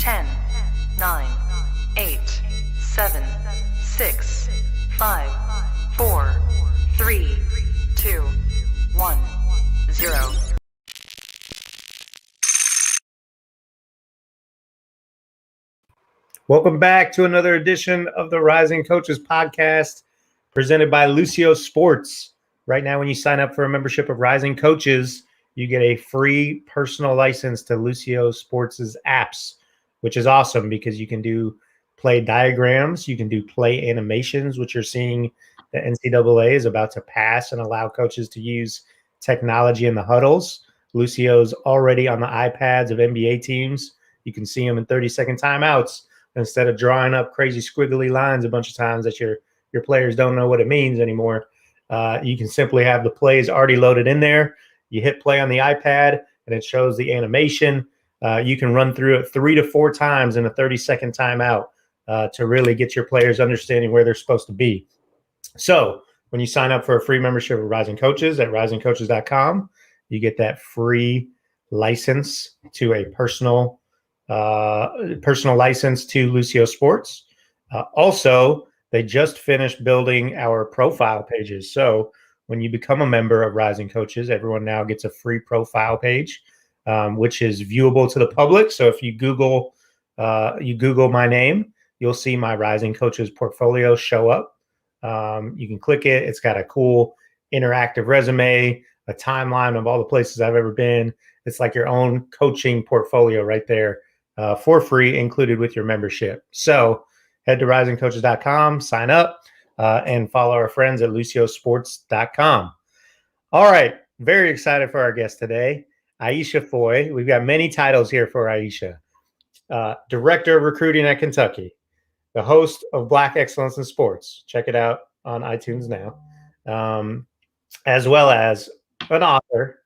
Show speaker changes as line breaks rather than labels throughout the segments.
10, 9, 8, 7, 6, 5, 4, 3, 2, 1, 0.
Welcome back to another edition of the Rising Coaches podcast presented by Lucio Sports. Right now, when you sign up for a membership of Rising Coaches, you get a free personal license to Lucio Sports' apps, which is awesome because you can do play diagrams, you can do play animations, which you're seeing the NCAA is about to pass and allow coaches to use technology in the huddles. Lucio's already on the iPads of NBA teams. You can see them in 30-second timeouts instead of drawing up crazy squiggly lines a bunch of times that your players don't know what it means anymore. You can simply have the plays already loaded in there. You hit play on the iPad, and it shows the animation. You can run through it 3 to 4 times in a 30-second timeout to really get your players understanding where they're supposed to be. So when you sign up for a free membership of Rising Coaches at risingcoaches.com, you get that free license to a personal license to Lucio Sports. Also, they just finished building our profile pages. So when you become a member of Rising Coaches, everyone now gets a free profile page, which is viewable to the public. So if you Google my name, you'll see my Rising Coaches portfolio show up. You can click it. It's got a cool interactive resume, a timeline of all the places I've ever been. It's like your own coaching portfolio right there. For free, included with your membership. So head to risingcoaches.com, sign up, and follow our friends at luciosports.com. All right. Very excited for our guest today, Aisha Foy. We've got many titles here for Aisha. Director of Recruiting at Kentucky, the host of Black Excellence in Sports. Check it out on iTunes now. As well as an author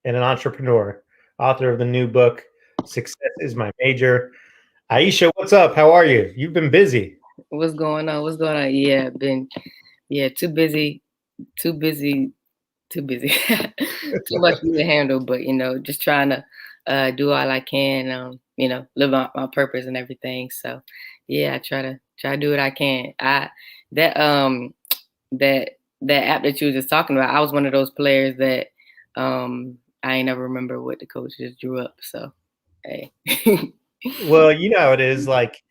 and an entrepreneur, author of the new book, Success is My Major. Aisha, what's up? How are you? You've been busy.
What's going on? Yeah, too busy. Too much to handle, but just trying to do all I can, live out my purpose and everything. So yeah, I try to do what I can. That app that you were just talking about, I was one of those players that I ain't never remember what the coaches drew up. So hey.
Well, you know how it is. Like,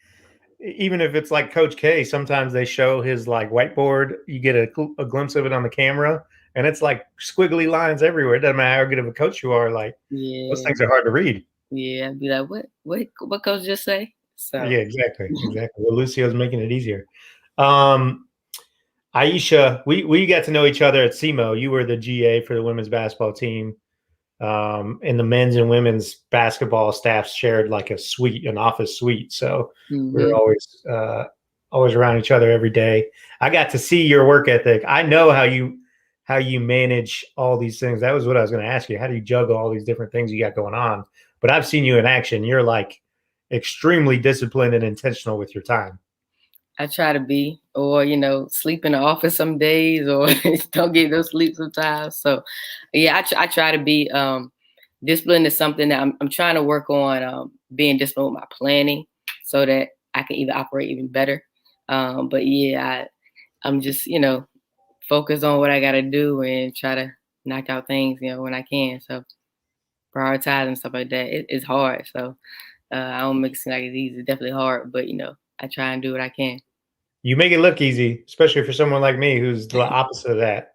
even if it's like Coach K, sometimes they show his like whiteboard. You get a glimpse of it on the camera, and it's like squiggly lines everywhere. It doesn't matter how good of a coach you are. Like, those things are hard to read.
Yeah, I'd be like, what coach just say? So
yeah, exactly. Well, Lucio's making it easier. Aisha, we got to know each other at SEMO. You were the GA for the women's basketball team. And the men's and women's basketball staffs shared like an office suite. So we were always around each other every day. I got to see your work ethic. I know how you manage all these things. That was what I was going to ask you. How do you juggle all these different things you got going on? But I've seen you in action. You're like extremely disciplined and intentional with your time.
I try to be, or, sleep in the office some days, or don't get no sleep sometimes. So yeah, I try to be, discipline is something that I'm trying to work on, being disciplined with my planning so that I can even operate even better. But yeah, I'm just, focus on what I got to do and try to knock out things, when I can. So prioritize and stuff like that. It's hard. So I don't make it seem like it's easy. It's definitely hard, but I try and do what I can.
You make it look easy, especially for someone like me who's the opposite of that.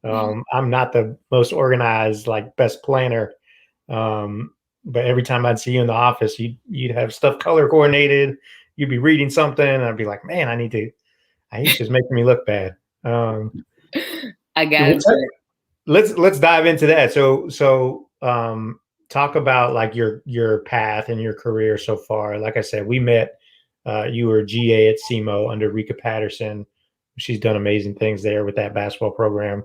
I'm not the most organized, like best planner. But every time I'd see you in the office, you'd have stuff color coordinated. You'd be reading something, and I'd be like, man, Aisha's making me look bad.
I got it.
Let's dive into that. So talk about like your path and your career so far. Like I said, we met. You were GA at SEMO under Rika Patterson. She's done amazing things there with that basketball program.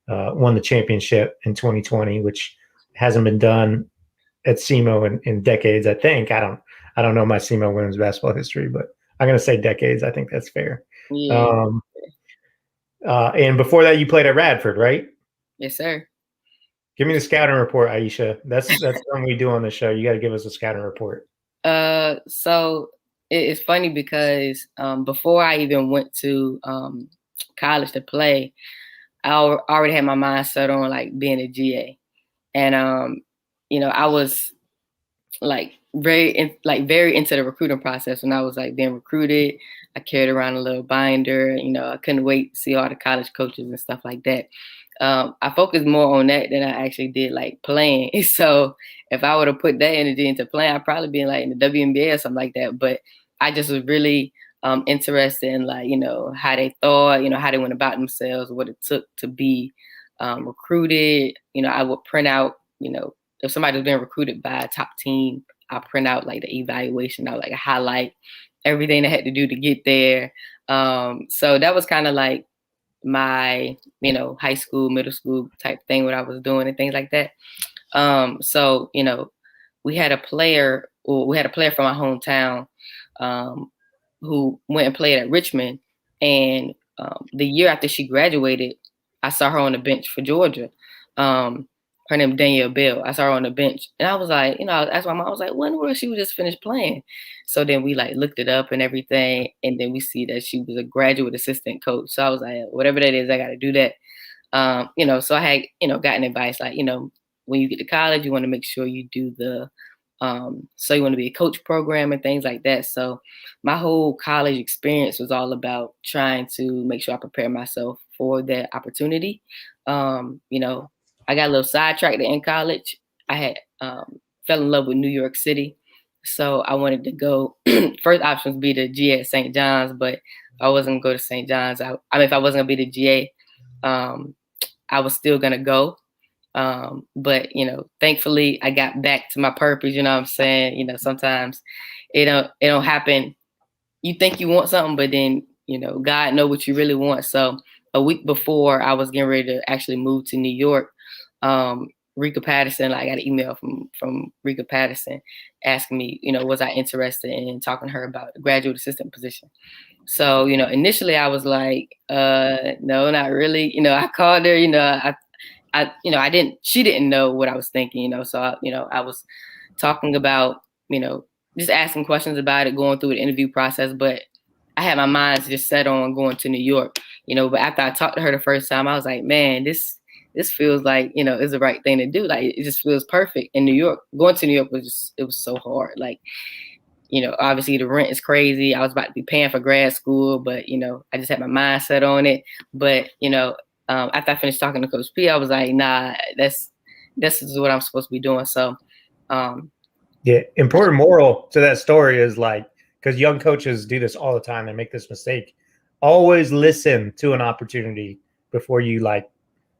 Won the championship in 2020, which hasn't been done at SEMO in decades. I think I don't know my SEMO women's basketball history, but I'm going to say decades. I think that's fair.
Yeah.
And before that, you played at Radford, right?
Yes, sir.
Give me the scouting report, Aisha. That's something we do on the show. You got to give us a scouting report.
So it's funny because before I even went to college to play, already had my mind set on like being a GA, and I was like very into the recruiting process. When I was like being recruited, I carried around a little binder. I couldn't wait to see all the college coaches and stuff like that. I focused more on that than I actually did like playing. So if I would have put that energy into playing, I'd probably be like in the WNBA or something like that. But I just was really interested in like, how they thought, how they went about themselves, what it took to be recruited. I would print out, if somebody was being recruited by a top team, I'll print out like the evaluation. I would like highlight everything I had to do to get there. So that was kind of like my, high school, middle school type thing, what I was doing and things like that. So, we had a player from my hometown who went and played at Richmond. And the year after she graduated, I saw her on the bench for Georgia. Her name Danielle Bell. I saw her on the bench. And I was like, I asked my mom, I was like, when was she was just finished playing? So then we like looked it up and everything. And then we see that she was a graduate assistant coach. So I was like, whatever that is, I got to do that. So I had, gotten advice like, when you get to college, you want to make sure you do so you want to be a coach program and things like that. So my whole college experience was all about trying to make sure I prepare myself for that opportunity. I got a little sidetracked in college. I had fell in love with New York City. So I wanted to go, first option would be the GA at St. John's, but I wasn't going to go to St. John's. I mean, if I wasn't going to be the GA, I was still going to go. But, thankfully I got back to my purpose, you know what I'm saying? Sometimes it don't happen. You think you want something, but then, God know what you really want. So a week before I was getting ready to actually move to New York, Rika Patterson, I got an email from Rika Patterson asking me, was I interested in talking to her about the graduate assistant position? So, initially I was like, no, not really. I called her, she didn't know what I was thinking, so, I was talking about, just asking questions about it, going through the interview process, but I had my mind just set on going to New York, but after I talked to her the first time, I was like, man, this feels like, is the right thing to do. Like, it just feels perfect. In New York, going to New York it was so hard. Like, obviously the rent is crazy. I was about to be paying for grad school, but, I just had my mind set on it. But, after I finished talking to Coach P, I was like, nah, this is what I'm supposed to be doing. So,
yeah, important moral to that story is like, because young coaches do this all the time and make this mistake. Always listen to an opportunity before you like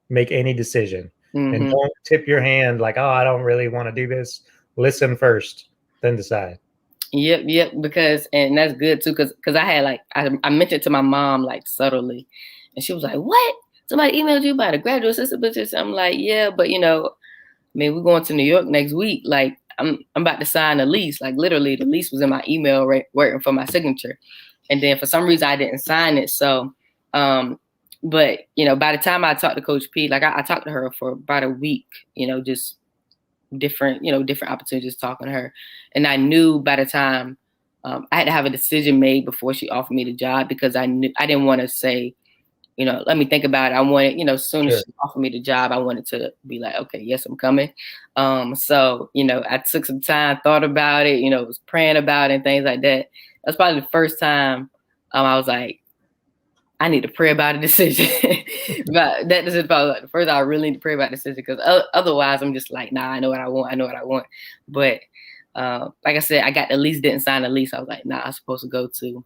make any decision.
mm-hmm.
And don't tip your hand like, oh, I don't really want to do this. Listen first, then decide.
Yep. Because, and that's good too. Cause I had I mentioned to my mom, like subtly, and she was like, what? Somebody emailed you about a graduate assistant position? I'm like, yeah, but we're going to New York next week. Like I'm about to sign a lease. Like literally the lease was in my email waiting for my signature. And then for some reason I didn't sign it. So, but, by the time I talked to Coach P, like I talked to her for about a week, just different opportunities talking to her. And I knew by the time I had to have a decision made before she offered me the job, because I didn't want to say, let me think about it. I wanted, as soon as she offered me the job, I wanted to be like, okay, yes, I'm coming. So, I took some time, thought about it, was praying about it and things like that. That's probably the first time I was like, I need to pray about a decision. But that is probably like the first time I really need to pray about a decision, because otherwise I'm just like, nah, I know what I want. But like I said, I got the lease, didn't sign the lease. I was like, nah, I'm supposed to go to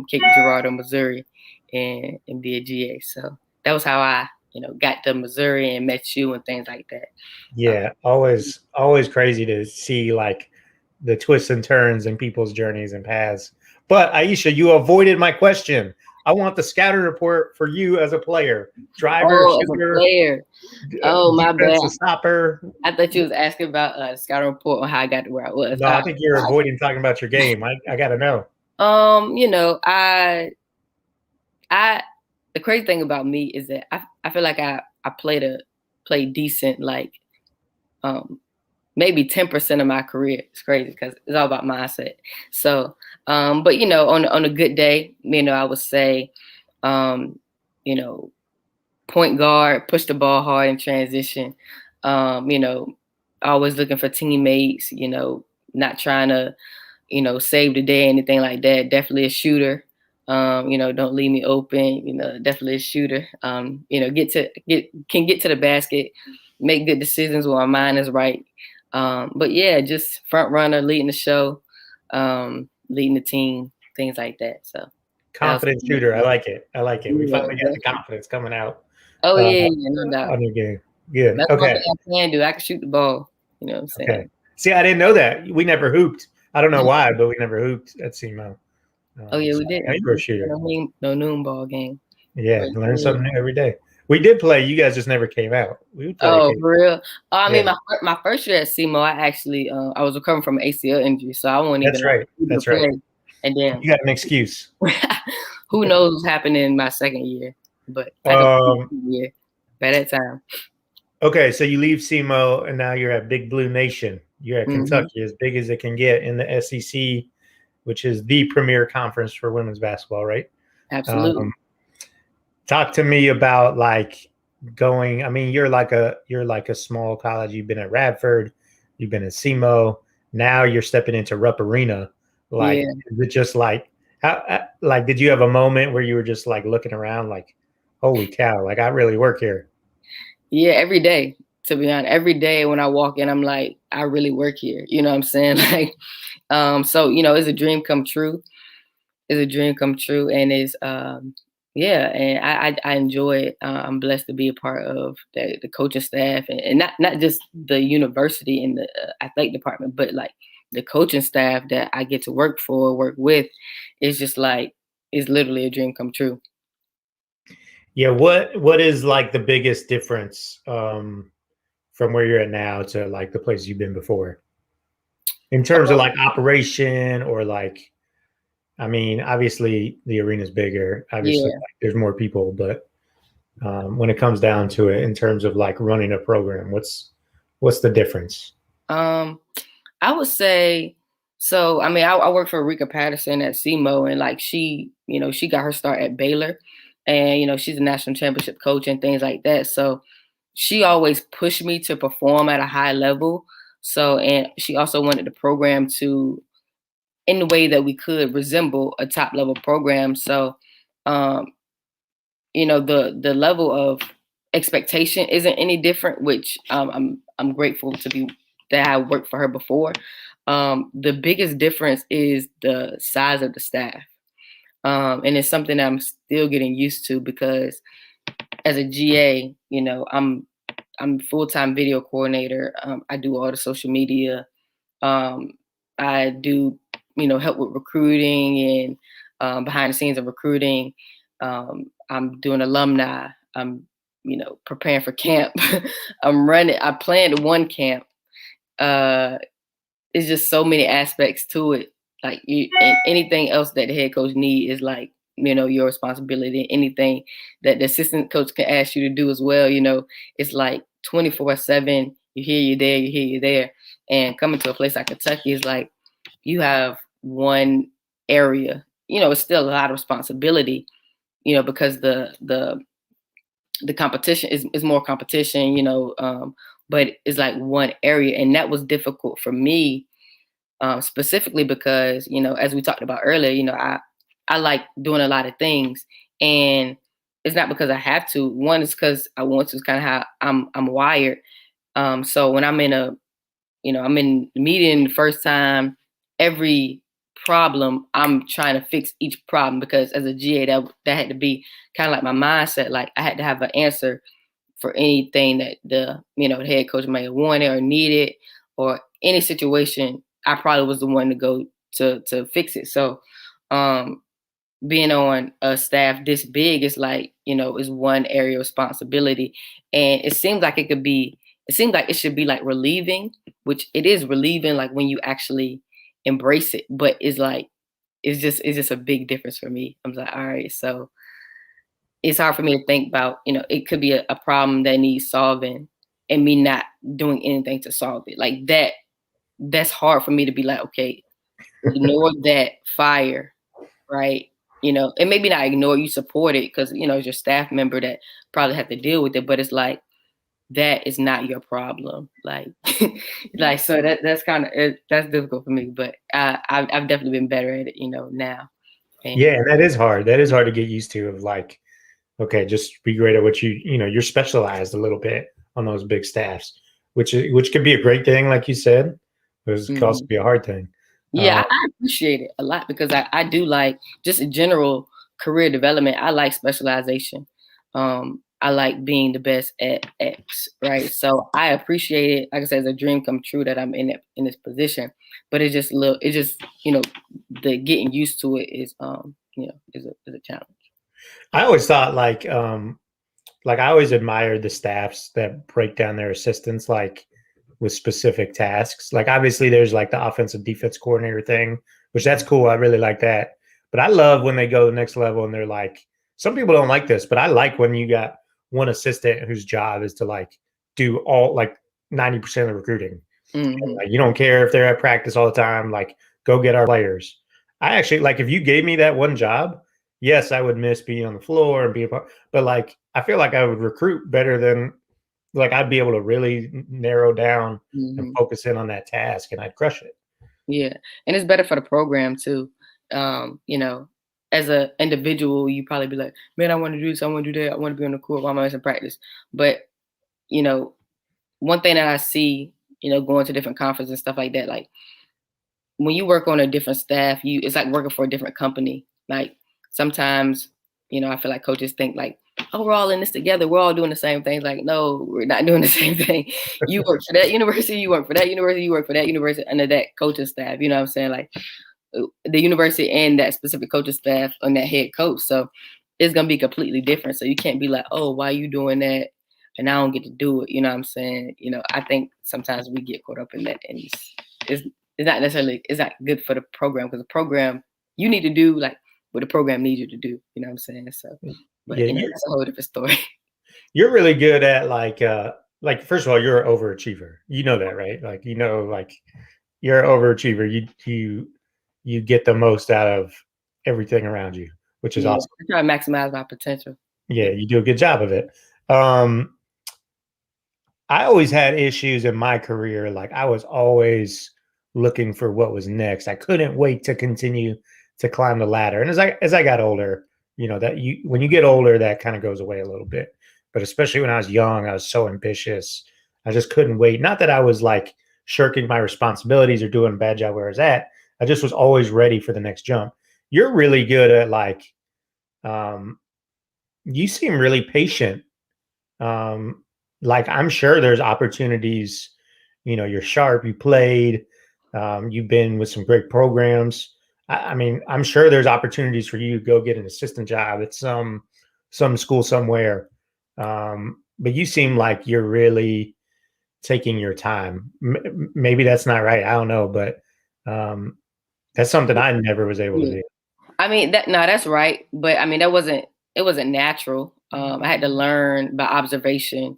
Cape Girardeau, Missouri and be a GA. So that was how I, got to Missouri and met you and things like that.
Yeah, always crazy to see like the twists and turns in people's journeys and paths. But Aisha, you avoided my question. I want the scouting report for you as a player. Driver, shooter,
as a player. My bad.
Stopper.
I thought you was asking about the scouting report on how I got to where I was.
No, I think you're avoiding talking about your game. I got to know.
The crazy thing about me is that I feel like I played decent, like, maybe 10% of my career. It's crazy because it's all about mindset. So, but you know, on a good day, you know, I would say, you know, point guard, push the ball hard in transition. You know, always looking for teammates. You know, not trying to, you know, save the day, anything like that. Definitely a shooter. You know, don't leave me open. You know, definitely a shooter. You know, can get to the basket, make good decisions when my mind is right. But yeah, just front runner, leading the show, leading the team, things like that. So
Confident shooter. I like it. I like it. We
yeah,
finally got the confidence coming out
oh yeah, no doubt.
on your game. Good.
That's one
Okay.
thing I can do. I can shoot the ball. You know what I'm saying?
Okay. See, I didn't know that. We never hooped. I don't know why, but we never hooped at SEMO.
Oh yeah,
So
we did.
yeah, you were a shooter.
No noon ball game.
Yeah,
But,
learn something new every day. We did play. You guys just never came out. We would play.
oh, for real? Oh, I mean,
Yeah.
my first year at SEMO, I actually I was recovering from an ACL injury, so I wasn't
That's
even
right.
able
That's
to
right.
play. And then
You got an excuse.
who knows what's happening in my second year? But I could year by that time.
Okay, so you leave SEMO and now you're at Big Blue Nation. You're at Kentucky, as big as it can get in the SEC, which is the premier conference for women's basketball, right?
Absolutely.
Talk to me about like going. I mean, you're like a small college. You've been at Radford, you've been at SEMO. Now you're stepping into Rupp Arena. Like, is it just like how? Like, did you have a moment where you were just like looking around, like, holy cow, like I really work here?
Yeah, every day. To be honest, every day when I walk in, I'm like, I really work here. You know what I'm saying? Like, so you know, it's a dream come true. It's a dream come true, and it's yeah, and I enjoy it. I'm blessed to be a part of the coaching staff, and not just the university and the athletic department, but like the coaching staff that I get to work with. It's just like it's literally a dream come true.
Yeah, what is like the biggest difference from where you're at now to like the place you've been before? In terms of like operation or like, I mean, obviously the arena's bigger. Obviously,
Yeah.
like, there's more people, but when it comes down to it, in terms of like running a program, what's the difference?
I would say so. I mean, I work for Rika Patterson at SEMO, and like she, you know, she got her start at Baylor, and you know, she's a national championship coach and things like that. So she always pushed me to perform at a high level. So, and she also wanted the program to, in the way that we could, resemble a top level program. So, um, you know, the level of expectation isn't any different, which I'm grateful to be that I worked for her before. The biggest difference is the size of the staff. And it's something that I'm still getting used to because as a GA, you know, I'm full-time video coordinator. I do all the social media. I do, you know, help with recruiting and behind the scenes of recruiting. I'm doing alumni. I'm, you know, preparing for camp. I planned one camp. It's just so many aspects to it. Like and anything else that the head coach need is like, you know, your responsibility. Anything that the assistant coach can ask you to do as well, you know, it's like 24/7. You hear you there, you hear you there. And coming to a place like Kentucky is like you have one area. You know, it's still a lot of responsibility, you know, because the competition is more competition, you know, but it's like one area. And that was difficult for me, specifically because, you know, as we talked about earlier, you know, I like doing a lot of things, and it's not because I have to. One is because I want to. It's kind of how I'm wired. So when I'm in a, you know, I'm in the meeting the first time, every problem I'm trying to fix each problem because as a GA that had to be kind of like my mindset. Like I had to have an answer for anything that the, you know, the head coach may have wanted or needed, or any situation. I probably was the one to go to fix it. So being on a staff this big is like, you know, is one area of responsibility. And it seems like it should be like relieving, which it is relieving, like when you actually embrace it. But it's like, it's just a big difference for me. I'm like, all right, so it's hard for me to think about, you know, it could be a problem that needs solving. and me not doing anything to solve it. Like that's hard for me to be like, okay, ignore that fire, right? And maybe not ignore, you support it because, it's your staff member that probably have to deal with it, but it's like, that is not your problem. Like, so that's kind of, that's difficult for me, but I've definitely been better at it, now.
Yeah, and that is hard. That is hard to get used to, of like, okay, just be great at what you're specialized a little bit on those big staffs, which could be a great thing, like you said, but it could also be a hard thing.
Yeah, I appreciate it a lot because I do like just in general career development. I like specialization. I like being the best at X, right? So I appreciate it. Like I said, it's a dream come true that I'm in this position. But it's just the getting used to it is is a challenge.
I always thought like I always admired the staffs that break down their assistants like with specific tasks. Like obviously there's like the offensive defense coordinator thing, which that's cool. I really like that. But I love when they go to the next level and they're like, some people don't like this, but I like when you got one assistant whose job is to like do all like 90% of the recruiting.
Mm-hmm.
Like, you don't care if they're at practice all the time, like go get our players. I actually like if you gave me that one job, yes, I would miss being on the floor and be a part, but like I feel like I would recruit better than like I'd be able to really narrow down and focus in on that task and I'd crush it.
Yeah. And it's better for the program too. As an individual, you probably be like, man, I want to do this, I want to do that, I want to be on the court while I'm missing practice. But, one thing that I see, going to different conferences and stuff like that, like when you work on a different staff, it's like working for a different company. Like sometimes, I feel like coaches think like, oh, we're all in this together. We're all doing the same thing. Like, no, we're not doing the same thing. You work for that university, you work for that university, you work for that university under that coaching staff. You know what I'm saying? Like the university and that specific coaching staff and that head coach. So it's going to be completely different. So you can't be like, oh, why are you doing that? And I don't get to do it. You know what I'm saying? I think sometimes we get caught up in that, and it's not necessarily, it's not good for the program because the program, you need to do like what the program needs you to do. You know what I'm saying? So, but
yeah,
that's a whole different story.
You're really good at like first of all, you're an overachiever. You know that, right? Like, like you're an overachiever. You get the most out of everything around you, which is awesome.
I try to maximize my potential.
Yeah, you do a good job of it. I always had issues in my career. Like I was always looking for what was next. I couldn't wait to continue to climb the ladder. And as I got older, when you get older, that kind of goes away a little bit. But especially when I was young, I was so ambitious. I just couldn't wait. Not that I was like shirking my responsibilities or doing a bad job where I was at. I just was always ready for the next jump. You're really good at like, you seem really patient. Like I'm sure there's opportunities, you're sharp, you played, you've been with some great programs. I mean, I'm sure there's opportunities for you to go get an assistant job at some school somewhere. But you seem like you're really taking your time. Maybe that's not right. I don't know, but that's something I never was able to do.
I mean, that's right. But I mean, it wasn't natural. I had to learn by observation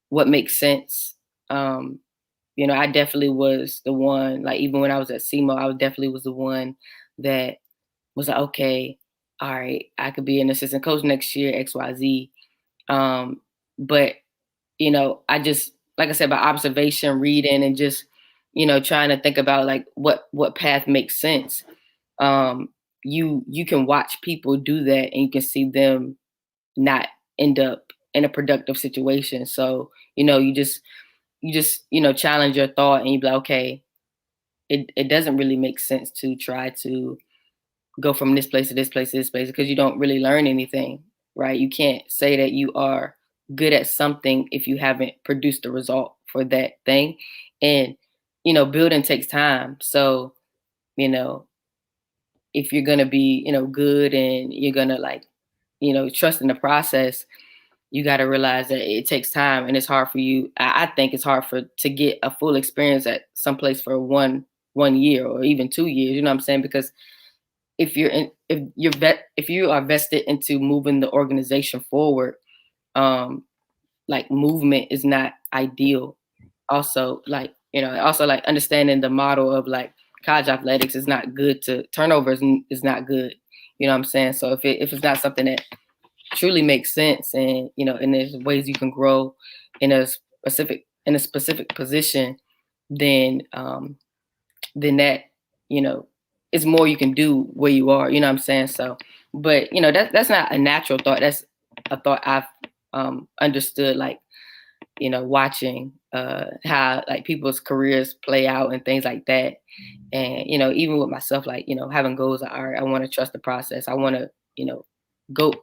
what makes sense. I definitely was the one, like even when I was at SEMO, I definitely was the one that was like, okay, all right, I could be an assistant coach next year, XYZ. But, I just, like I said, by observation, reading, and just, trying to think about like what path makes sense. You can watch people do that and you can see them not end up in a productive situation. So, you just challenge your thought and you be like, okay, it doesn't really make sense to try to go from this place to this place to this place because you don't really learn anything, right? You can't say that you are good at something if you haven't produced the result for that thing. And, building takes time. So, if you're going to be, good and you're going to like, trust in the process, you got to realize that it takes time and it's hard for you. I think it's hard to get a full experience at some place for one year or even 2 years. You know what I'm saying? Because if you are vested into moving the organization forward, like movement is not ideal. Also, like, also like understanding the model of like college athletics is not good to turnovers is not good. You know what I'm saying? So if it's not something that truly makes sense, and and there's ways you can grow in a specific position, then that is more you can do where you are. You know what I'm saying? So, but that's not a natural thought. That's a thought I've understood, like watching how like people's careers play out and things like that. And even with myself, like having goals, like, all right, I want to trust the process. I want to go.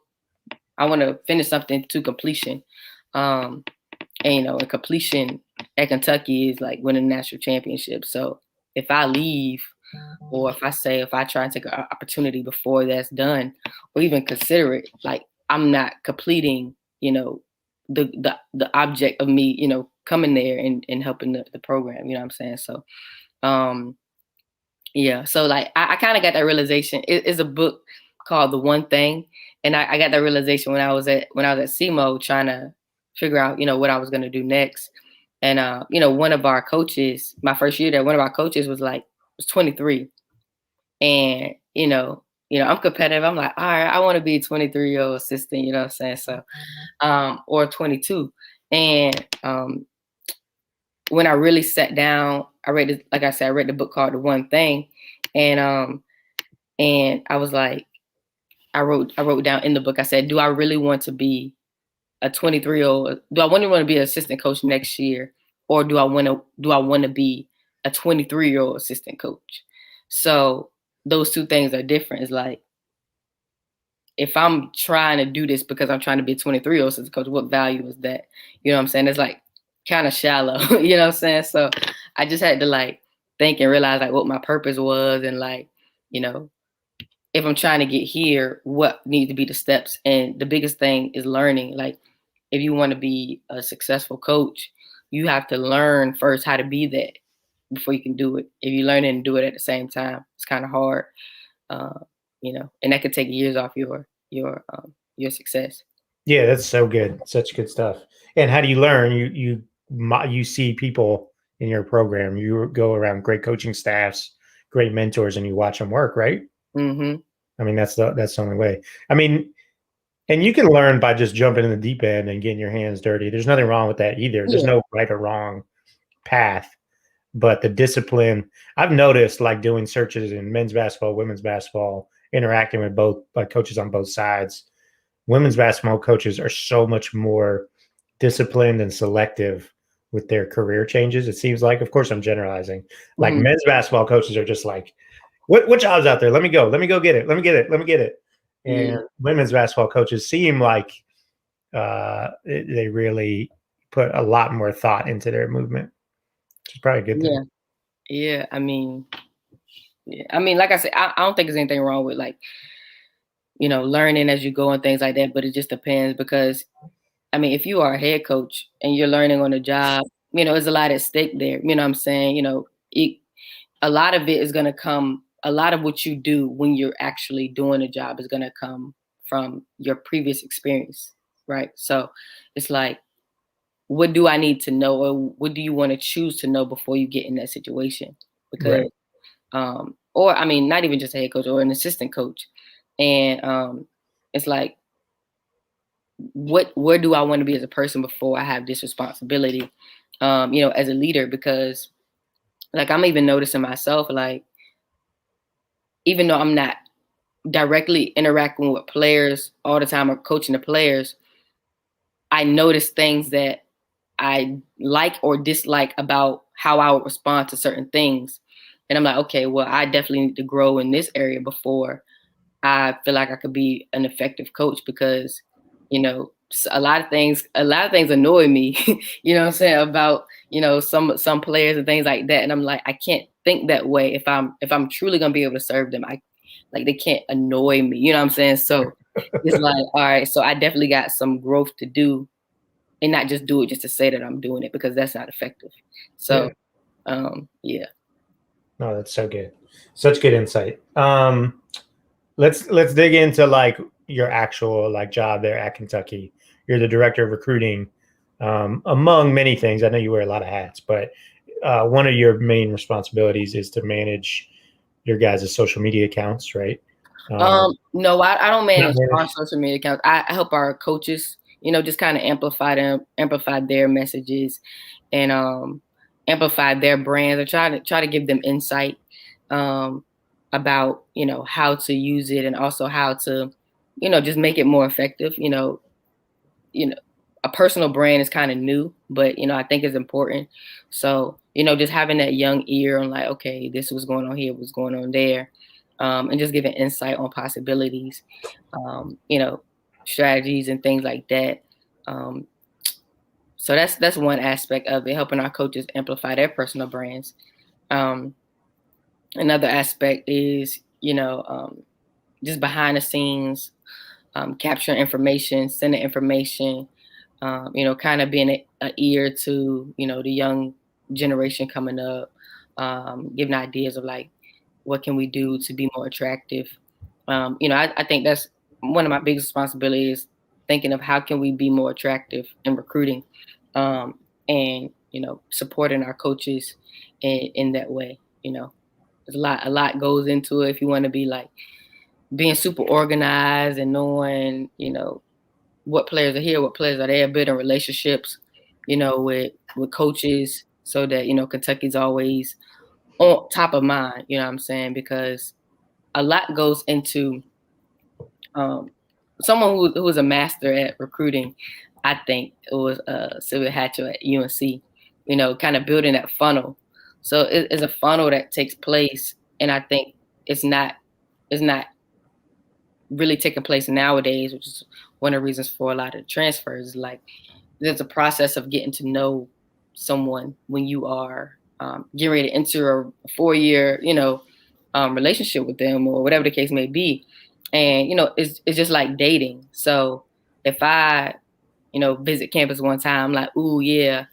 I want to finish something to completion. And and completion at Kentucky is like winning a national championship. So if I leave, or if I try and take an opportunity before that's done, or even consider it, like I'm not completing, the object of me, coming there and helping the program. You know what I'm saying? So, yeah. So like I kind of got that realization. It's a book called The One Thing, and I got that realization when I was at SEMO trying to figure out what I was going to do next. And one of our coaches, my first year there, one of our coaches was 23, and I'm competitive. I'm like, all right, I want to be a 23-year-old assistant. You know what I'm saying? So, or 22, and when I really sat down, I read it, like I said, I read the book called The One Thing, and I was like, I wrote down in the book, I said, do I really want to be a 23-year-old? Do I want to be an assistant coach next year, or do I want to be a 23-year-old assistant coach? So those two things are different. It's like, if I'm trying to do this because I'm trying to be a 23-year-old assistant coach, what value is that? You know what I'm saying? It's like kind of shallow. You know what I'm saying? So I just had to like think and realize like what my purpose was, and like, if I'm trying to get here, what needs to be the steps. And the biggest thing is learning. Like, if you want to be a successful coach, you have to learn first how to be that before you can do it. If you learn it and do it at the same time, it's kind of hard, and that could take years off your success.
Yeah, that's so good. Such good stuff. And how do you learn? You see people in your program. You go around great coaching staffs, great mentors, and you watch them work, right?
Mm-hmm.
I mean, that's the only way. I mean, and you can learn by just jumping in the deep end and getting your hands dirty. There's nothing wrong with that either. There's no right or wrong path, but the discipline. I've noticed, like doing searches in men's basketball, women's basketball, interacting with both coaches on both sides. Women's basketball coaches are so much more disciplined and selective with their career changes. It seems like, of course, I'm generalizing. Like men's basketball coaches are just like, what job's out there? Let me go get it. Let me get it. And women's basketball coaches seem like they really put a lot more thought into their movement, which is probably a good thing.
Yeah. I mean, like I said, I don't think there's anything wrong with like, learning as you go and things like that, but it just depends, because I mean, if you are a head coach and you're learning on the job, there's a lot at stake there. You know what I'm saying? A lot of it is going to come, a lot of what you do when you're actually doing a job is going to come from your previous experience, right? So it's like, what do I need to know, or what do you want to choose to know before you get in that situation? Because, or I mean, not even just a head coach or an assistant coach. And it's like, where do I want to be as a person before I have this responsibility, as a leader? Because like, I'm even noticing myself, like, even though I'm not directly interacting with players all the time or coaching the players, I notice things that I like or dislike about how I would respond to certain things. And I'm like, okay, well, I definitely need to grow in this area before I feel like I could be an effective coach, because, a lot of things annoy me, you know what I'm saying, about, some players and things like that. And I'm like, I can't think that way if I'm truly going to be able to serve them. They can't annoy me, you know what I'm saying? So it's like, all right, so I definitely got some growth to do, and not just do it just to say that I'm doing it, because that's not effective. So, yeah.
No, that's so good. Such good insight. Let's dig into like your actual like job there at Kentucky. You're the director of recruiting. among many things. I know you wear a lot of hats, but one of your main responsibilities is to manage your guys' social media accounts, right?
No, I don't manage
manage.
our social media accounts. I help our coaches, just kind of amplify their messages, and amplify their brands, or try to give them insight about how to use it, and also how to just make it more effective. You know, a personal brand is kind of new, but I think it's important. So, just having that young ear on like, okay, this was going on here, what's going on there, and just giving insight on possibilities, strategies and things like that. Um, so that's one aspect of it, helping our coaches amplify their personal brands. Um, Another aspect is, just behind the scenes, capturing information, sending information, kind of being a ear to, the young generation coming up, giving ideas of like, what can we do to be more attractive? I think that's one of my biggest responsibilities, thinking of how can we be more attractive in recruiting, and, supporting our coaches in that way. There's a lot goes into it if you want to be like being super organized and knowing, what players are here, what players are there, building relationships, with coaches, so that, Kentucky's always on top of mind, you know what I'm saying? Because a lot goes into someone who was a master at recruiting. I think it was Sylvia Hatcher at UNC, kind of building that funnel. So it's a funnel that takes place, and I think it's not really taking place nowadays, which is one of the reasons for a lot of transfers. Like, there's a process of getting to know someone when you are getting ready to enter a 4-year, relationship with them, or whatever the case may be. And, it's just like dating. So if I, visit campus one time, I'm like, ooh, yeah,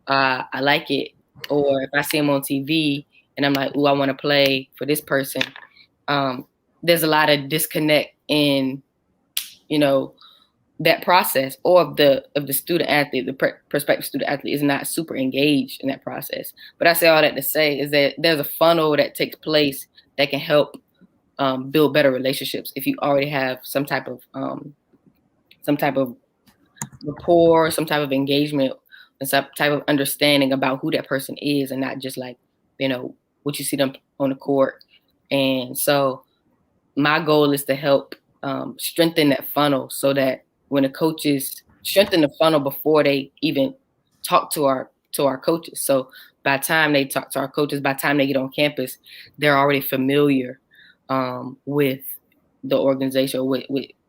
I like it. Or if I see him on TV and I'm like, ooh, I want to play for this person. There's a lot of disconnect in, that process, or of the student athlete, the prospective student athlete is not super engaged in that process. But I say all that to say is that there's a funnel that takes place that can help build better relationships if you already have some type of rapport, some type of engagement, and some type of understanding about who that person is, and not just like, what you see them on the court. And so my goal is to help strengthen that funnel, so that when the coaches strengthen the funnel before they even talk to our coaches. So by the time they talk to our coaches, by the time they get on campus, they're already familiar with the organization,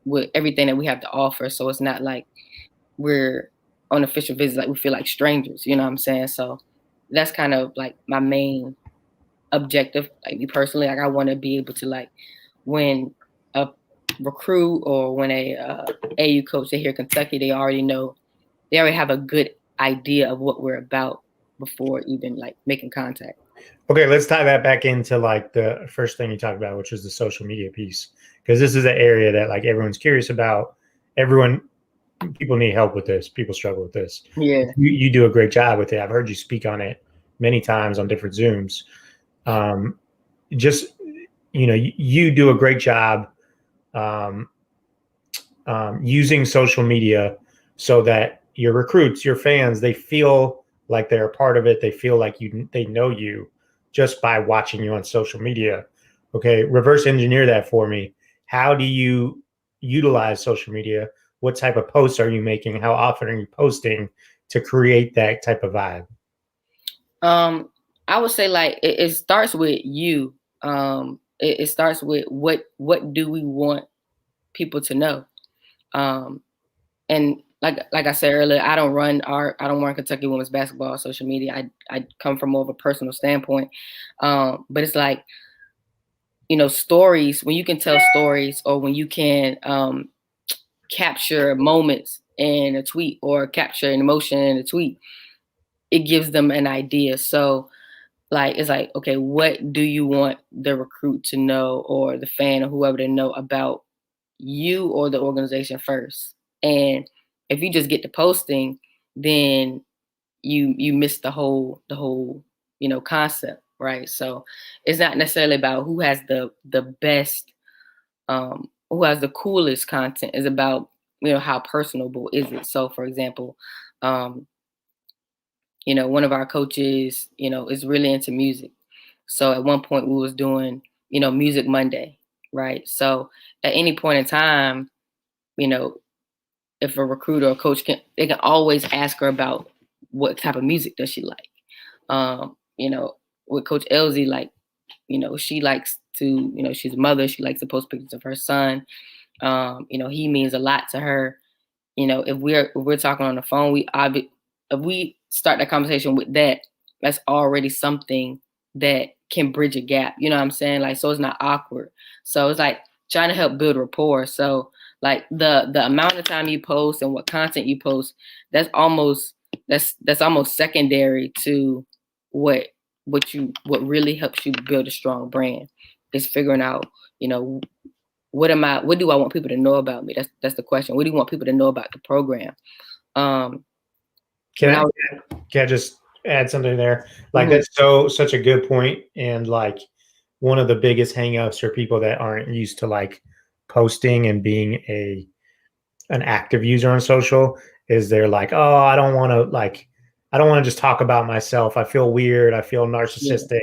with everything that we have to offer. So it's not like we're on official visits, like we feel like strangers, you know what I'm saying? So that's kind of like my main objective. Like, me personally, like, I want to be able to, like, when a recruit or when a AU coach, they hear Kentucky, they already have a good idea of what we're about before even like making contact.
Okay, let's tie that back into like the first thing you talked about, which is the social media piece, because this is an area that like everyone's curious about. People need help with this. People struggle with this.
Yeah.
You do a great job with it. I've heard you speak on it many times on different Zooms. You do a great job using social media so that your recruits, your fans, they feel like they're a part of it. They feel like they know you just by watching you on social media. Okay, reverse engineer that for me. How do you utilize social media? What type of posts are you making? How often are you posting to create that type of vibe?
I would say like it starts with you. It starts with what do we want people to know? And like I said earlier, I don't run Kentucky women's basketball social media. I come from more of a personal standpoint. But it's like, stories, when you can tell stories, or when you can capture moments in a tweet, or capture an emotion in a tweet, it gives them an idea. So like, it's like, okay, what do you want the recruit to know, or the fan, or whoever, to know about you or the organization first? And if you just get to posting, then you miss the whole concept, right? So it's not necessarily about who has the best, who has the coolest content. It's about how personable is it. So for example, one of our coaches is really into music. So at one point we was doing Music Monday, right? So at any point in time, if a recruiter or coach they can always ask her about what type of music does she like. With Coach Elsie, like, she likes to, she's a mother, she likes to post pictures of her son. He means a lot to her. If we're talking on the phone, if we start the conversation with that, that's already something that can bridge a gap. You know what I'm saying? Like, so it's not awkward. So it's like trying to help build rapport. So like the amount of time you post and what content you post, that's almost secondary to what really helps you build a strong brand, is figuring out, what do I want people to know about me? That's the question. What do you want people to know about the program?
Can I just add something there? Like, that's such a good point. And like, one of the biggest hangups for people that aren't used to like posting and being an active user on social is they're like, oh, I don't want to just talk about myself. I feel weird. I feel narcissistic,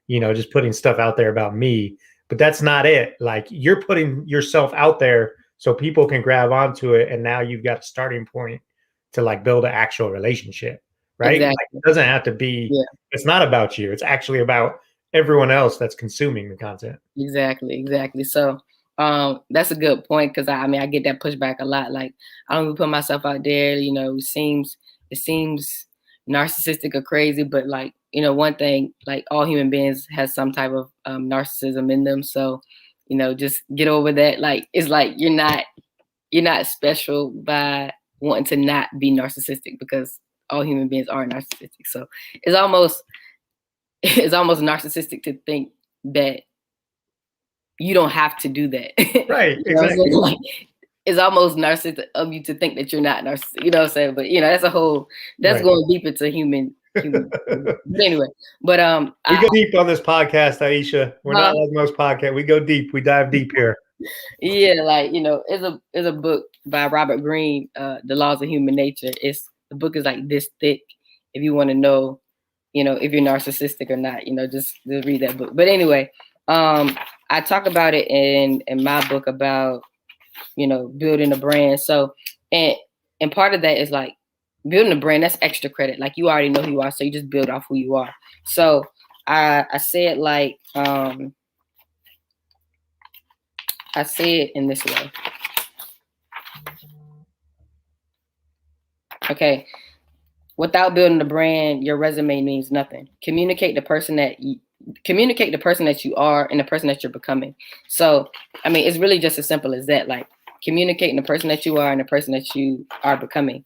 just putting stuff out there about me. But that's not it. Like, you're putting yourself out there so people can grab onto it. And now you've got a starting point to like build an actual relationship, right?
Exactly.
Like, it doesn't have to be, it's not about you. It's actually about everyone else that's consuming the content.
Exactly. So that's a good point, because I get that pushback a lot. Like, I don't even put myself out there, it seems narcissistic or crazy, but like, one thing, like, all human beings has some type of narcissism in them. So, just get over that. Like, it's like you're not special by wanting to not be narcissistic, because all human beings are narcissistic. So it's almost narcissistic to think that you don't have to do that.
Right. Exactly.
Like, it's almost narcissistic of you to think that you're not narcissistic. You know what I'm saying? But that's going deep into human. But anyway, but
we go deep on this podcast, Aisha. We're not like most podcasts. We go deep. We dive deep here.
Yeah, like, it's a book by Robert Greene, The Laws of Human Nature. The book is like this thick. If you want to know, if you're narcissistic or not, just read that book. But anyway, I talk about it in my book about, building a brand. So, and part of that is like building a brand. That's extra credit. Like, you already know who you are, so you just build off who you are. So I say it like, I say it in this way. Okay. Without building a brand, your resume means nothing. Communicate the person that you are and the person that you're becoming. So, it's really just as simple as that. Like, communicating the person that you are and the person that you are becoming.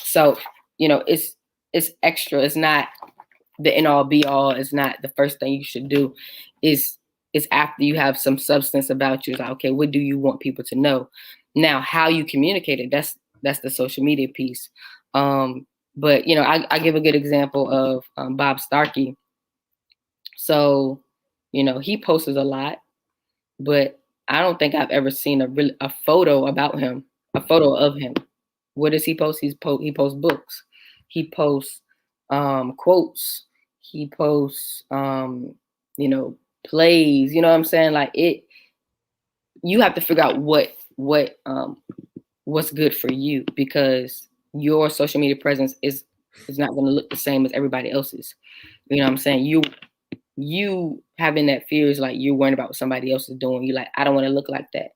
So, it's extra. It's not the end all be all. It's not the first thing you should do. It's after you have some substance about you. It's like, okay, what do you want people to know? Now, how you communicate it, that's the social media piece. But I give a good example of Bob Starkey. So, he posts a lot, but I don't think I've ever seen a photo about him, a photo of him. What does he post? He posts books. He posts quotes. He posts plays. You know what I'm saying? Like, you have to figure out what's good for you, because your social media presence is not going to look the same as everybody else's. You know what I'm saying? You having that fear is like you're worrying about what somebody else is doing. You're like, I don't want to look like that.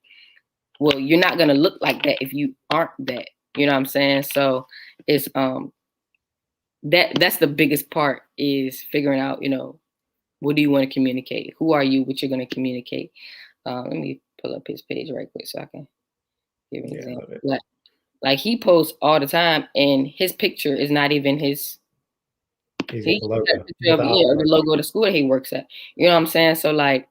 Well, you're not going to look like that if you aren't that. You know what I'm saying? So it's that's the biggest part, is figuring out, what do you want to communicate? Who are you? What you're going to communicate? Let me pull up his page right quick so I can give an example. Like, he posts all the time, and his picture is not even his. The logo of the school that he works at. You know what I'm saying? So, like,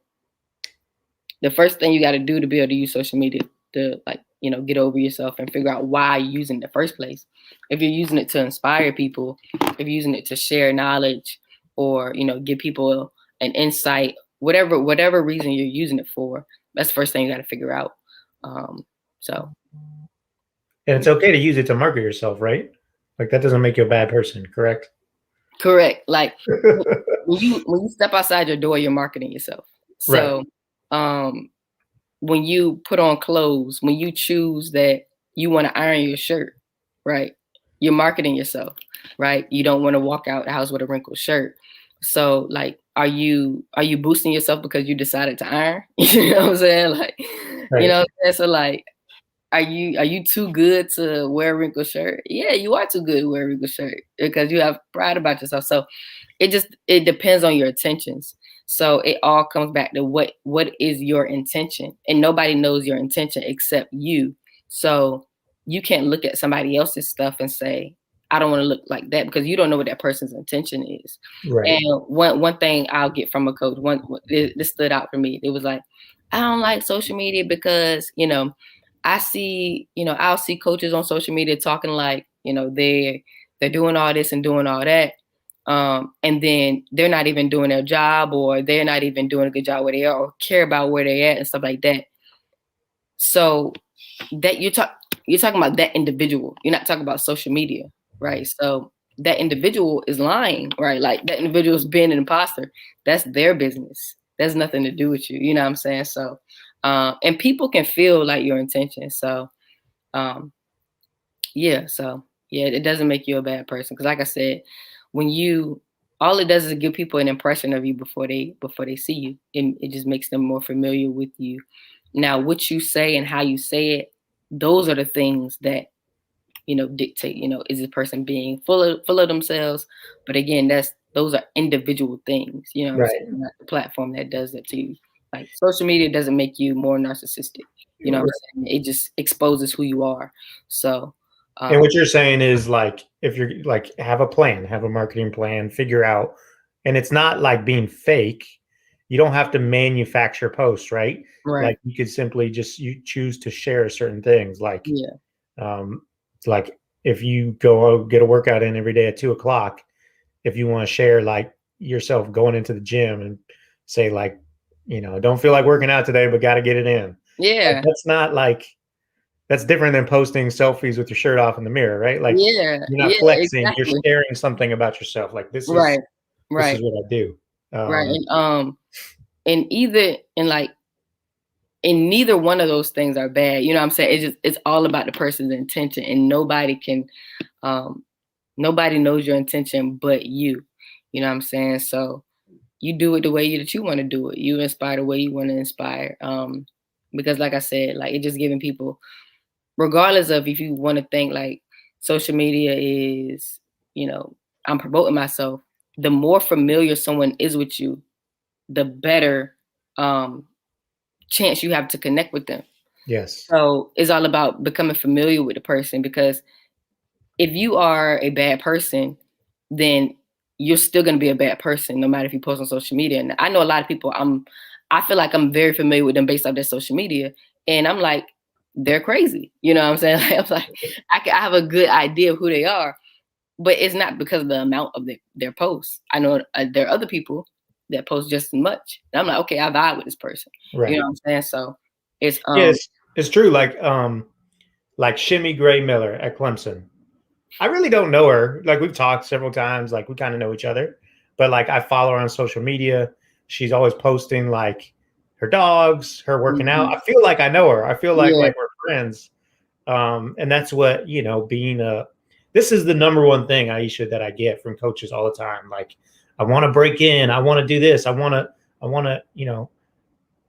the first thing you got to do to be able to use social media, to like get over yourself and figure out why you're using it in the first place. If you're using it to inspire people, if you're using it to share knowledge or, give people an insight, whatever reason you're using it for, that's the first thing you got to figure out. So.
And it's okay to use it to market yourself, right? Like that doesn't make you a bad person, correct?
Correct. Like when you step outside your door, you're marketing yourself. So, when you put on clothes, when you choose that you want to iron your shirt, right? You're marketing yourself, right? You don't want to walk out the house with a wrinkled shirt. So like, are you boosting yourself because you decided to iron? You know what I'm saying? Like,
Right.
So like, are you too good to wear a wrinkled shirt? Yeah, you are too good to wear a wrinkled shirt because you have pride about yourself. So it depends on your intentions. So it all comes back to what is your intention, and nobody knows your intention except you. So you can't look at somebody else's stuff and say, I don't want to look like that, because you don't know what that person's intention is.
Right.
And one thing I'll get from a coach, this stood out for me. It was like, I don't like social media because, I see, I'll see coaches on social media talking like, they're doing all this and doing all that. And then they're not even doing their job, or they're not even doing a good job where they are, or care about where they're at and stuff like that. So that you're talking about that individual. You're not talking about social media, right? So that individual is lying, right? Like that individual is being an imposter. That's their business. That's nothing to do with you. You know what I'm saying? So, and people can feel like your intention. So, it doesn't make you a bad person. Because like I said, all it does is give people an impression of you before they see you. And it just makes them more familiar with you. Now, what you say and how you say it, those are the things that, dictate, is this person being full of themselves? But again, those are individual things, what I'm saying? Not the platform that does that to you. Like social media doesn't make you more narcissistic. You know what I'm saying? It just exposes who you are. So,
and what you're saying is like, if you're like, have a marketing plan, figure out, and it's not like being fake. You don't have to manufacture posts, right?
Right.
Like you could simply you choose to share certain things. Like, like if you go get a workout in every day at 2:00, if you want to share like yourself going into the gym and say like, don't feel like working out today, but got to get it in.
Yeah.
Like, that's not like, that's different than posting selfies with your shirt off in the mirror, right? Like, you're not flexing,
exactly.
you're sharing something about yourself. Like this is this is what I do.
Right. And neither one of those things are bad. You know what I'm saying? It's all about the person's intention, and nobody knows your intention but you. You know what I'm saying? So you do it the way that you want to do it. You inspire the way you want to inspire. Because like I said, like it's just giving people, regardless of if you want to think like social media is, I'm promoting myself, the more familiar someone is with you, the better chance you have to connect with them.
Yes.
So it's all about becoming familiar with the person, because if you are a bad person, then you're still going to be a bad person, no matter if you post on social media. And I know a lot of people, I feel like I'm very familiar with them based off their social media. And I'm like, they're crazy. You know what I'm saying? Like, I have a good idea of who they are, but it's not because of the amount of their posts. I know there are other people that post just as much. And I'm like, okay, I vibe with this person.
Right.
You know what I'm saying? So it's
it's true. Like Shimmy Gray Miller at Clemson. I really don't know her. Like we've talked several times, like we kind of know each other, but like I follow her on social media. She's always posting like her dogs, her working out. I feel like I know her. I feel like we're friends. And that's what, this is the number one thing, Aisha, that I get from coaches all the time. Like, I want to break in. I want to do this. I want to,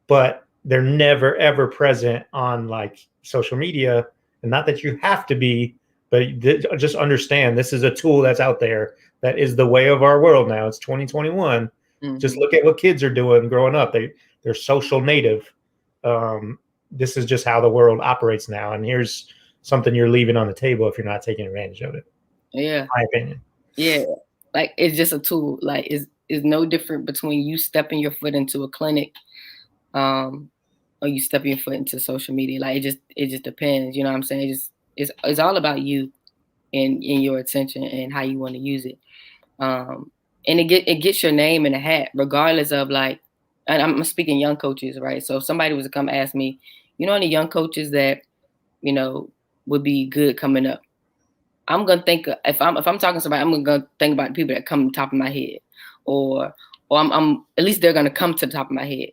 but they're never, ever present on like social media. And not that you have to be, but just understand this is a tool that's out there. That is the way of our world now. It's 2021. Just look at what kids are doing growing up. They're social native. This is just how the world operates now. And here's something you're leaving on the table if you're not taking advantage of it.
Yeah.
My opinion.
Yeah. Like it's just a tool. Like it's no different between you stepping your foot into a clinic, you stepping your foot into social media. Like it just depends. You know what I'm saying? It's all about you and your attention and how you want to use it. And it gets your name in a hat, regardless of like, and I'm speaking young coaches, right? So if somebody was to come ask me, any young coaches that, would be good coming up, I'm gonna think if I'm talking to somebody, I'm gonna think about people that come to the top of my head, or I'm at least they're gonna come to the top of my head.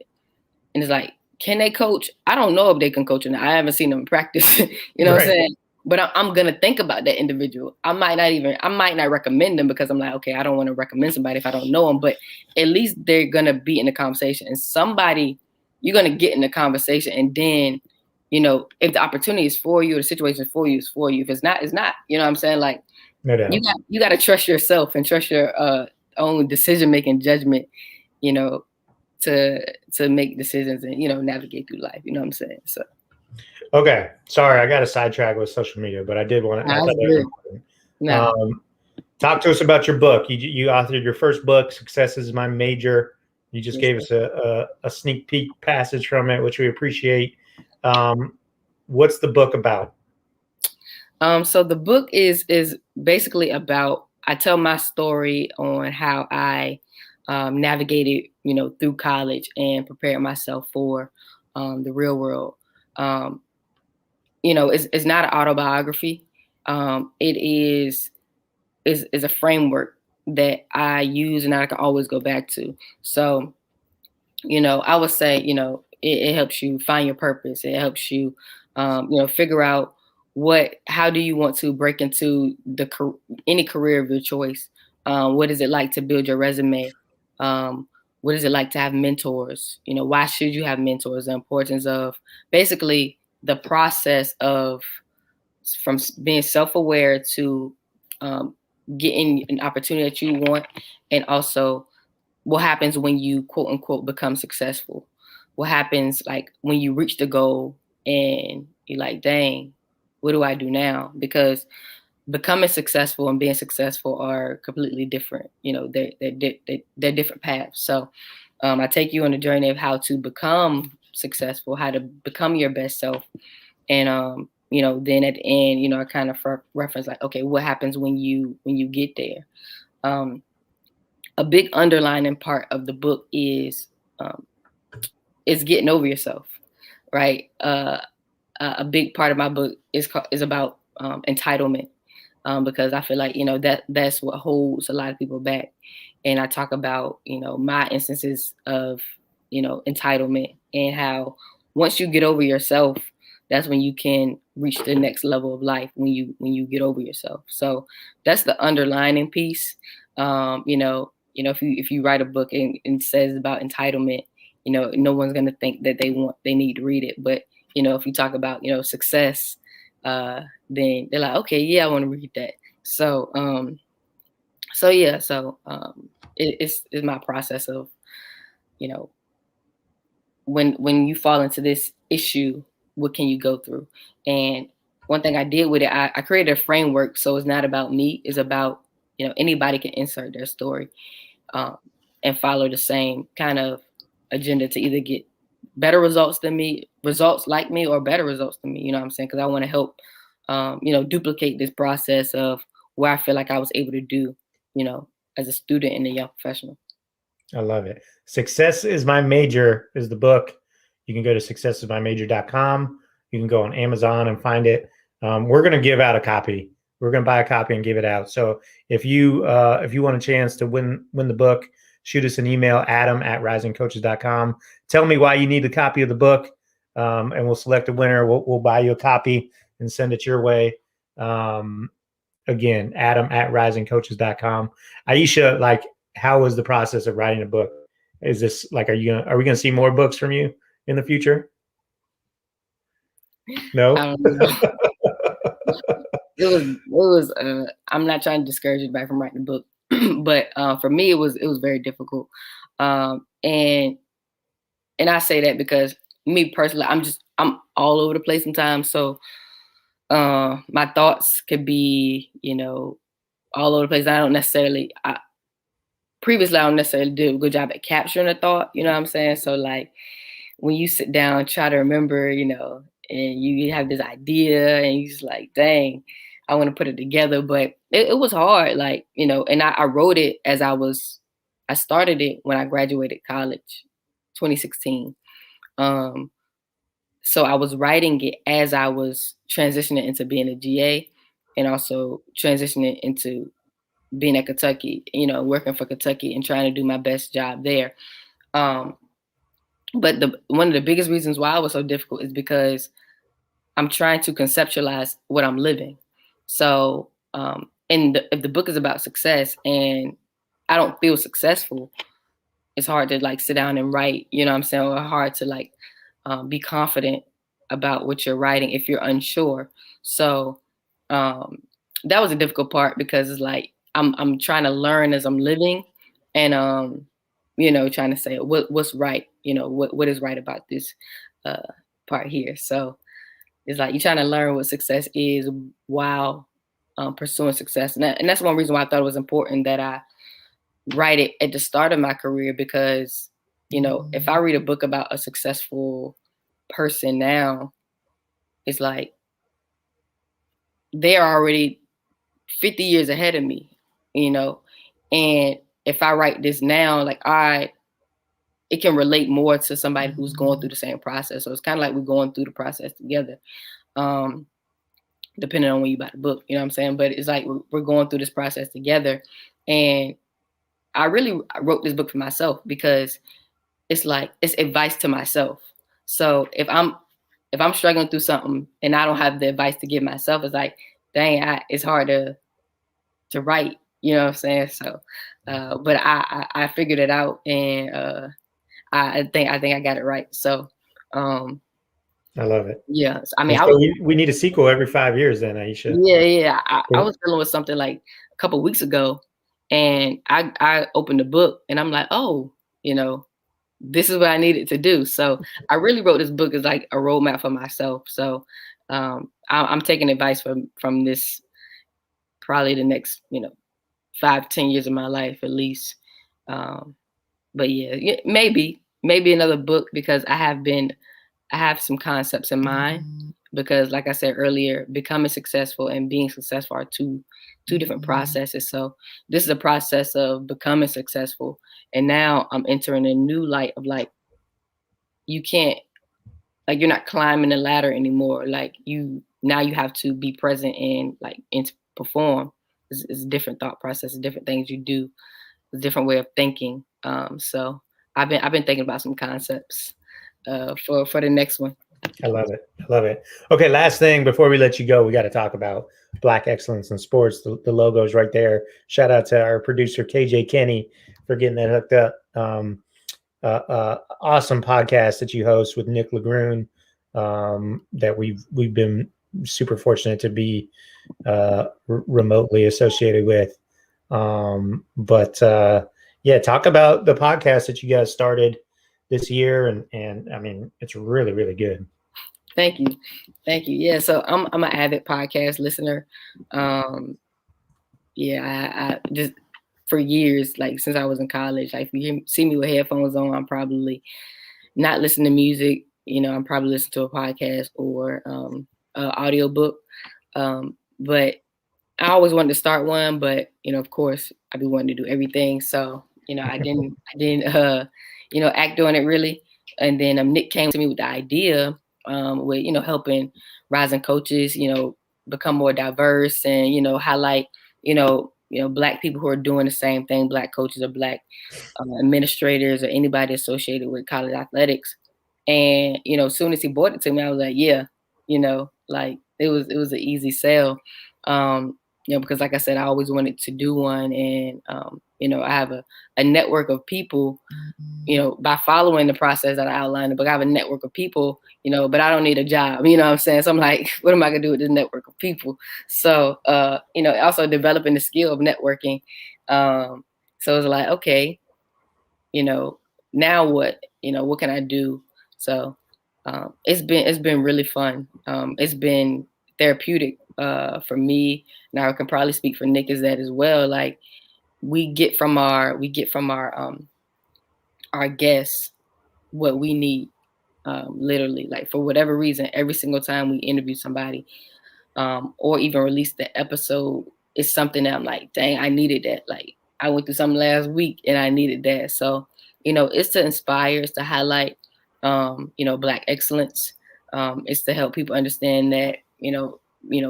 And it's like, can they coach? I don't know if they can coach or not. I haven't seen them practice. You know what I'm saying? But I'm gonna think about that individual. I might not recommend them because I'm like, okay, I don't want to recommend somebody if I don't know them. But at least they're gonna be in the conversation, and somebody you're gonna get in the conversation, and then, if the opportunity is for you, or the situation is for you, it's for you. If it's not, it's not. You know what I'm saying? Like,
No doubt.
You got to trust yourself and trust your own decision making judgment. To make decisions and navigate through life. You know what I'm saying? So.
Okay, sorry, I got a sidetrack with social media, but I did want to. I thought that was important.
No.
Talk to us about your book. You authored your first book, "Success is My Major." You just gave us a sneak peek passage from it, which we appreciate. What's the book about?
So the book is basically about, I tell my story on how I navigated, through college and prepared myself for the real world. It's not an autobiography. It is a framework that I use and I can always go back to. So, I would say, it helps you find your purpose. It helps you, figure out how do you want to break into any career of your choice? What is it like to build your resume? What is it like to have mentors? Why should you have mentors? The importance of basically the process of from being self-aware to getting an opportunity that you want, and also what happens when you quote unquote become successful. What happens like when you reach the goal and you're like, dang, what do I do now? Because becoming successful and being successful are completely different. They're different paths. So I take you on a journey of how to become successful, how to become your best self. And, then at the end, I kind of reference like, okay, what happens when you get there? A big underlining part of the book is getting over yourself, right? A big part of my book is about entitlement, because I feel like that's what holds a lot of people back. And I talk about my instances of entitlement, and how once you get over yourself, that's when you can reach the next level of life, when you get over yourself. So that's the underlining piece. If you write a book and it says about entitlement, no one's gonna think that they need to read it. But if you talk about success, then they're like, okay, yeah, I want to read that. So it's my process of when you fall into this issue, what can you go through? And one thing I did with it, I created a framework, so it's not about me. It's about anybody can insert their story and follow the same kind of agenda to either get better results than me, results like me, or better results than me. You know what I'm saying? Because I want to help, duplicate this process of where I feel like I was able to do, as a student and a young professional.
I love it. Success is My Major is the book. You can go to successismymajor.com. You can go on Amazon and find it. We're going to give out a copy. We're going to buy a copy and give it out. So if you want a chance to win the book, shoot us an email, adam@risingcoaches.com. Tell me why you need a copy of the book, and we'll select a winner. We'll buy you a copy and send it your way. Again, adam@risingcoaches.com. Aisha, like, how was the process of writing a book? Is this like, are we going to see more books from you in the future? No.
I don't know. It was. I'm not trying to discourage anybody from writing a book, but for me, it was very difficult. And I say that because me personally, I'm all over the place sometimes. So my thoughts could be, all over the place. Previously, I don't necessarily do a good job at capturing a thought. You know what I'm saying? So like, when you sit down, try to remember, and you have this idea and you just like, dang, I want to put it together. But it was hard, like, and I wrote it I started it when I graduated college, 2016. So I was writing it as I was transitioning into being a GA and also transitioning into being at Kentucky, working for Kentucky and trying to do my best job there. But one of the biggest reasons why it was so difficult is because I'm trying to conceptualize what I'm living. So, if the book is about success and I don't feel successful, it's hard to like sit down and write, you know what I'm saying? Or hard to like be confident about what you're writing if you're unsure. So that was a difficult part because it's like I'm trying to learn as I'm living, and trying to say what's right, what is right about this part here. So it's like you're trying to learn what success is while pursuing success, and that's one reason why I thought it was important that I write it at the start of my career, because if I read a book about a successful person now, it's like they're already 50 years ahead of me, and if I write this now, like it can relate more to somebody who's going through the same process. So it's kind of like we're going through the process together, depending on when you buy the book, you know what I'm saying? But it's like we're going through this process together, and I wrote this book for myself because it's like it's advice to myself. So if I'm struggling through something and I don't have the advice to give myself, it's like, dang, it's hard to write. You know what I'm saying? So, but I figured it out, and I think I got it right. So,
I love it.
yeah. I mean,
so we need a sequel every 5 years, then, Aisha.
Yeah. I was dealing with something like a couple weeks ago, and I opened the book and I'm like, oh, this is what I needed to do. So I really wrote this book as like a roadmap for myself. So I'm taking advice from this probably the next 5-10 years of my life at least. But yeah, maybe another book, because I have some concepts in mind, because like I said earlier, becoming successful and being successful are two different processes. So this is a process of becoming successful, and now I'm entering a new light of like, you can't, like, you're not climbing the ladder anymore. Like you have to be present and to perform. It's a different thought process, different things you do, a different way of thinking. So I've been thinking about some concepts for the next one.
I love it. Okay, last thing before we let you go, we got to talk about Black Excellence in Sports. The logo's right there. Shout out to our producer KJ Kenny for getting that hooked up. Awesome podcast that you host with Nick LeGrune, that we've been super fortunate to be remotely associated with. Yeah, talk about the podcast that you guys started this year, and I mean, it's really, really good.
Thank you. Yeah, so I'm an avid podcast listener. I just, for years, like since I was in college, like if you see me with headphones on, I'm probably not listening to music. I'm probably listening to a podcast or an audio book. But I always wanted to start one, but of course, I'd be wanting to do everything. So I didn't act on it really. And then Nick came to me with the idea, with helping rising coaches, become more diverse and highlight Black people who are doing the same thing, Black coaches or Black administrators or anybody associated with college athletics. And as soon as he brought it to me, I was like, yeah, like it was an easy sell. Because like I said, I always wanted to do one, and I have a network of people, by following the process that I outlined. But I have a network of people, but I don't need a job, you know what I'm saying? So I'm like, what am I gonna do with this network of people? So also developing the skill of networking. So it's like, okay, now what? What can I do? So it's been really fun. It's been therapeutic for me. Now I can probably speak for Nick as that as well. Like we get from our guests what we need. Literally, like for whatever reason, every single time we interview somebody, or even release the episode, it's something that I'm like, dang, I needed that. Like I went through something last week and I needed that. So, it's to inspire, it's to highlight, Black excellence. It's to help people understand that,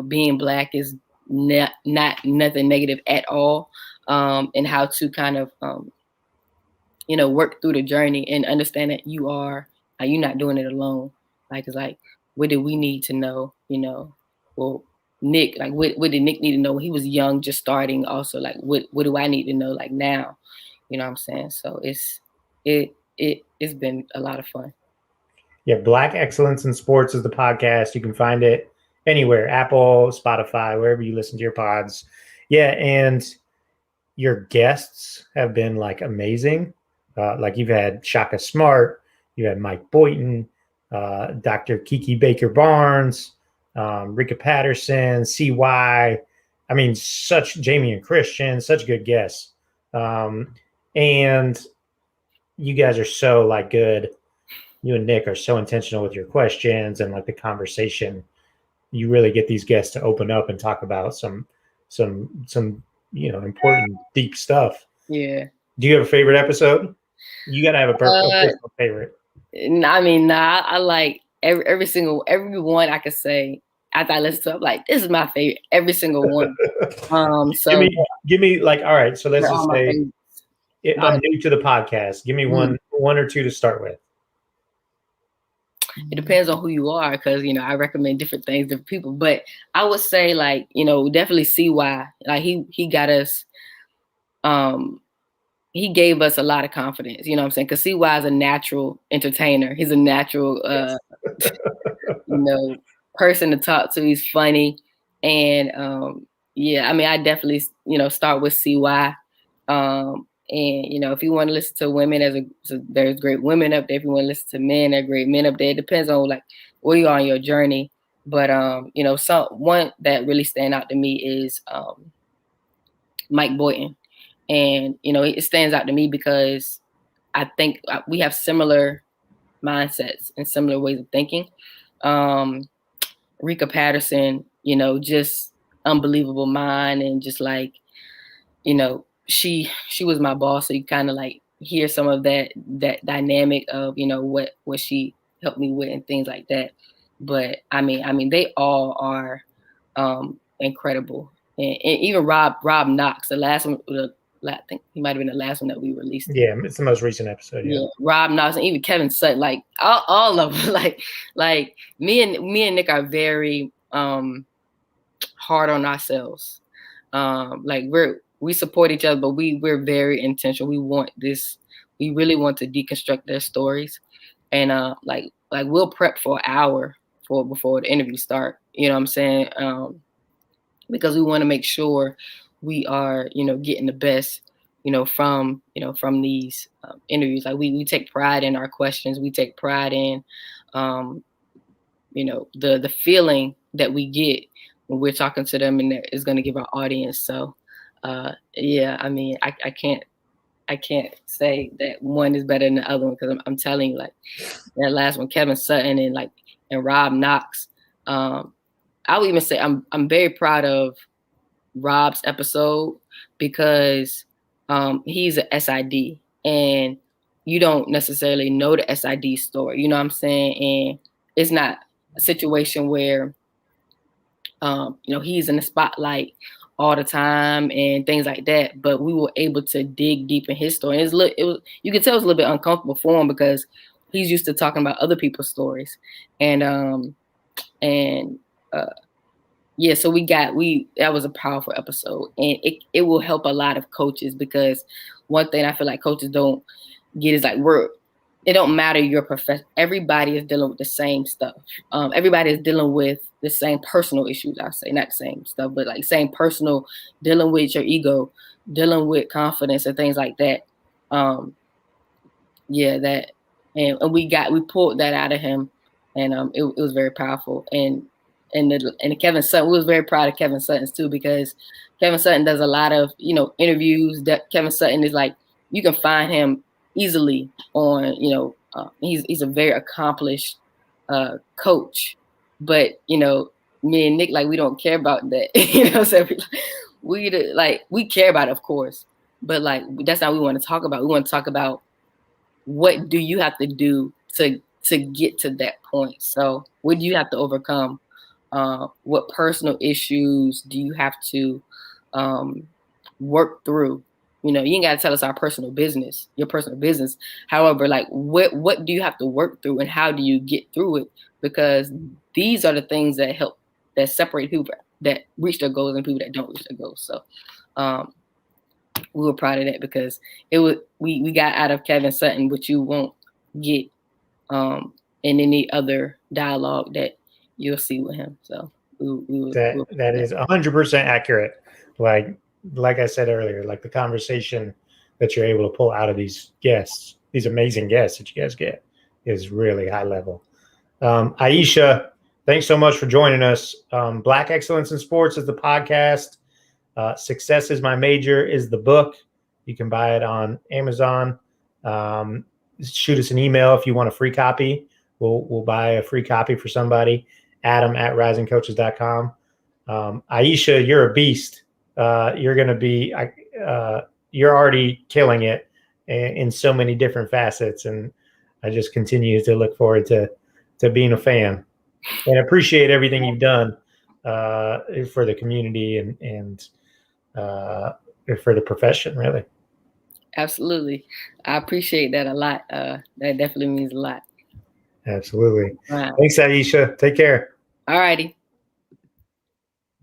being Black is not nothing negative at all. And how to kind of, work through the journey and understand that you're not doing it alone. Like, it's like, what did we need to know? Well, Nick, like, what did Nick need to know when he was young, just starting? Also, like, what do I need to know, like, now? You know what I'm saying? So it's been a lot of fun.
Yeah, Black Excellence in Sports is the podcast. You can find it anywhere, Apple, Spotify, wherever you listen to your pods. Yeah, and your guests have been like amazing. Like you've had Shaka Smart, you had Mike Boynton, Dr. Kiki Baker Barnes, Rika Patterson, CY. I mean, such Jamie and Christian, such good guests. And you guys are so like good. You and Nick are so intentional with your questions and like the conversation. You really get these guests to open up and talk about some important deep stuff.
Yeah.
Do you have a favorite episode? You got to have a personal favorite.
I mean, I like every one I could say after I listen to it, I'm like, this is my favorite, every single one. So
give me like, all right, so let's just say I'm new to the podcast. Give me one or two to start with.
It depends on who you are, because I recommend different things to different people. But I would say, like, definitely CY. Like he got us. He gave us a lot of confidence. You know what I'm saying? Because CY is a natural entertainer. He's a natural, person to talk to. He's funny, and I mean, I definitely start with CY. And if you want to listen to women, there's great women up there. If you want to listen to men, there are great men up there. It depends on like where you are on your journey. But one that really stand out to me is Mike Boynton, and it stands out to me because I think we have similar mindsets and similar ways of thinking. Rika Patterson, just unbelievable mind, and just like she was my boss, so you kind of like hear some of that dynamic of what she helped me with and things like that. But I mean they all are incredible, and even Rob Knox, the last one, I think he might have been the last one that we released.
Yeah, it's the most recent episode. Yeah,
Rob Knox, and even Kevin Sutton, like all of them. like me and Nick are very hard on ourselves. Like we support each other, but we're very intentional. We really want to deconstruct their stories, and like we'll prep for an hour before the interview start. You know what I'm saying? Because we want to make sure we are getting the best from these interviews. Like we take pride in our questions. We take pride in the feeling that we get when we're talking to them, and that is going to give our audience. So I mean, I can't say that one is better than the other one, because I'm telling you, like that last one, Kevin Sutton and Rob Knox. I would even say I'm very proud of Rob's episode, because he's a SID, and you don't necessarily know the SID story. You know what I'm saying? And it's not a situation where he's in the spotlight all the time and things like that. But we were able to dig deep in his story. And you can tell it was a little bit uncomfortable for him, because he's used to talking about other people's stories. And so that was a powerful episode, and it will help a lot of coaches, because one thing I feel like coaches don't get is like it don't matter your profession. Everybody is dealing with the same stuff. Everybody is dealing with the same personal issues. I say not the same stuff, but like same personal, dealing with your ego, dealing with confidence and things like that. And we pulled that out of him, and it was very powerful. And Kevin Sutton, we was very proud of Kevin Sutton too, because Kevin Sutton does a lot of interviews. That Kevin Sutton is like, you can find him easily on He's a very accomplished coach, but me and Nick, like, we don't care about that. So we care about it, of course, but like that's not what we want to talk about. We want to talk about what do you have to do to get to that point. So what do you have to overcome? What personal issues do you have to work through? You ain't got to tell us your personal business. However, like what do you have to work through, and how do you get through it? Because these are the things that separate people that reach their goals and people that don't reach their goals. So we were proud of that, because we got out of Kevin Sutton, which you won't get in any other dialogue that you'll see with him. So
that is 100% accurate. Like I said earlier, like the conversation that you're able to pull out of these guests, these amazing guests that you guys get, is really high level. Aisha, thanks so much for joining us. Black Excellence in Sports is the podcast. Success is My Major is the book. You can buy it on Amazon. Shoot us an email if you want a free copy. We'll buy a free copy for somebody. Adam@risingcoaches.com. Aisha, you're a beast. You're going to be, you're already killing it in so many different facets. And I just continue to look forward to being a fan and appreciate everything you've done for the community and for the profession, really.
Absolutely. I appreciate that a lot. That definitely means a lot.
Absolutely.
Wow.
Thanks, Aisha. Take care.
All righty.